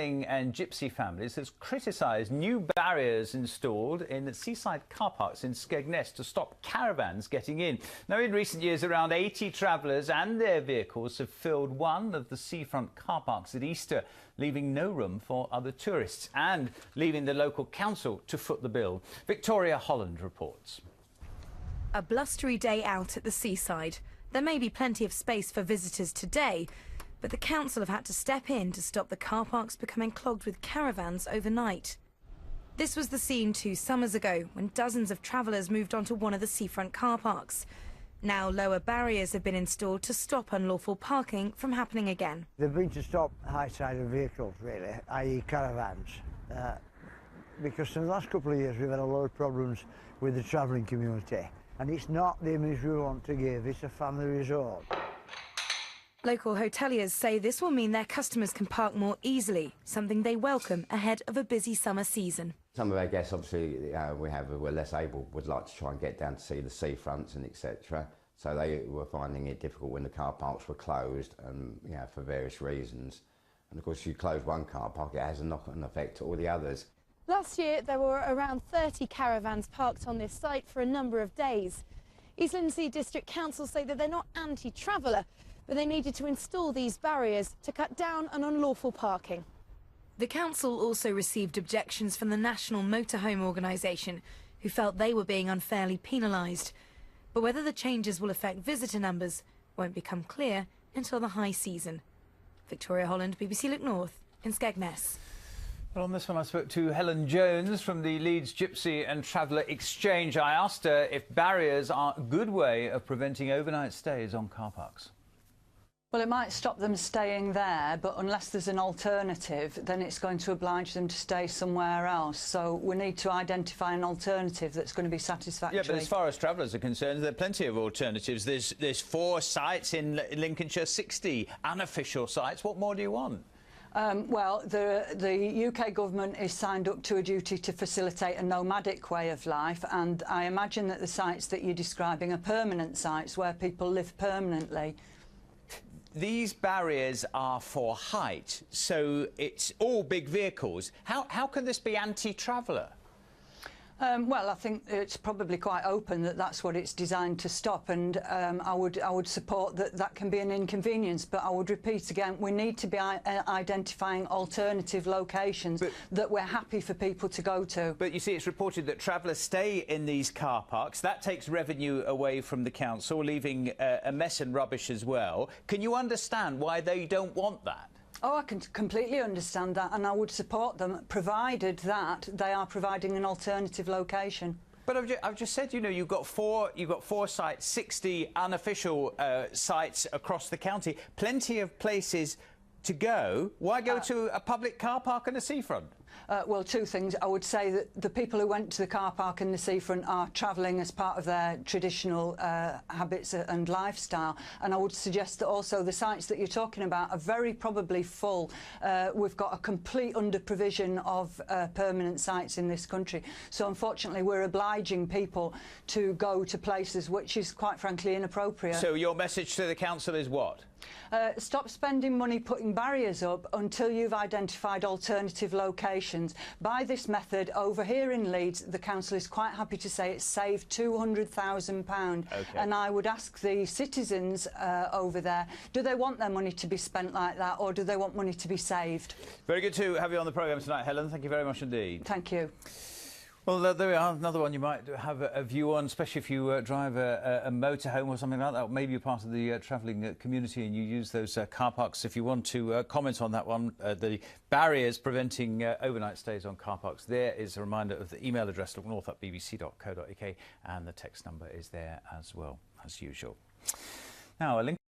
and gypsy families has criticised new barriers installed in seaside car parks in Skegness to stop caravans getting in. Now, in recent years, around 80 travellers and their vehicles have filled one of the seafront car parks at Easter, leaving no room for other tourists and leaving the local council to foot the bill. Victoria Holland reports. A blustery day out at the seaside. There may be plenty of space for visitors today, but the council have had to step in to stop the car parks becoming clogged with caravans overnight. This was the scene 2 summers ago when dozens of travellers moved onto one of the seafront car parks. Now lower barriers have been installed to stop unlawful parking from happening again. They've been to stop high-sided vehicles, really, i.e. caravans, because in the last couple of years we've had a lot of problems with the travelling community, and it's not the image we want to give, it's a family resort. Local hoteliers say this will mean their customers can park more easily, something they welcome ahead of a busy summer season. Some of our guests, obviously, who are less able, would like to try and get down to see the seafronts and etc. So they were finding it difficult when the car parks were closed, for various reasons. And of course, if you close one car park, it has a knock-on effect to all the others. Last year, there were around 30 caravans parked on this site for a number of days. East Lindsey District Council say that they're not anti-traveller, but they needed to install these barriers to cut down on unlawful parking. The council also received objections from the National Motorhome Organisation, who felt they were being unfairly penalised. But whether the changes will affect visitor numbers won't become clear until the high season. Victoria Holland, BBC Look North in Skegness. Well, on this one, I spoke to Helen Jones from the Leeds Gypsy and Traveller Exchange. I asked her if barriers are a good way of preventing overnight stays on car parks. Well, it might stop them staying there, but unless there's an alternative, then it's going to oblige them to stay somewhere else. So we need to identify an alternative that's going to be satisfactory. Yeah, but as far as travellers are concerned, there are plenty of alternatives. There's 4 sites in Lincolnshire, 60 unofficial sites. What more do you want? Well, the UK government is signed up to a duty to facilitate a nomadic way of life, and I imagine that the sites that you're describing are permanent sites where people live permanently. These barriers are for height, so it's all big vehicles. How can this be anti-traveller? Well, I think it's probably quite open that that's what it's designed to stop, and I would support that that can be an inconvenience. But I would repeat again, we need to be identifying alternative locations that we're happy for people to go to. But you see, it's reported that travellers stay in these car parks. That takes revenue away from the council, leaving a mess and rubbish as well. Can you understand why they don't want that? Oh, I can completely understand that, and I would support them, provided that they are providing an alternative location. But I've just said, you've got four sites, 60 unofficial sites across the county, plenty of places to go. Why go to a public car park and a seafront? Well, 2 things. I would say that the people who went to the car park and the seafront are travelling as part of their traditional habits and lifestyle, and I would suggest that also the sites that you're talking about are very probably full. We've got a complete under-provision of permanent sites in this country, so unfortunately we're obliging people to go to places which is quite frankly inappropriate. So your message to the council is what? Stop spending money putting barriers up until you've identified alternative locations. By this method, over here in Leeds, the council is quite happy to say it's saved £200,000. Okay. And I would ask the citizens over there, do they want their money to be spent like that, or do they want money to be saved? Very good to have you on the programme tonight, Helen. Thank you very much indeed. Thank you. Well, there we are, another one you might have a view on, especially if you drive a motorhome or something like that. Maybe you're part of the travelling community and you use those car parks. If you want to comment on that one, the barriers preventing overnight stays on car parks, there is a reminder of the email address, looknorth@bbc.co.uk, and the text number is there as well, as usual. Now, a link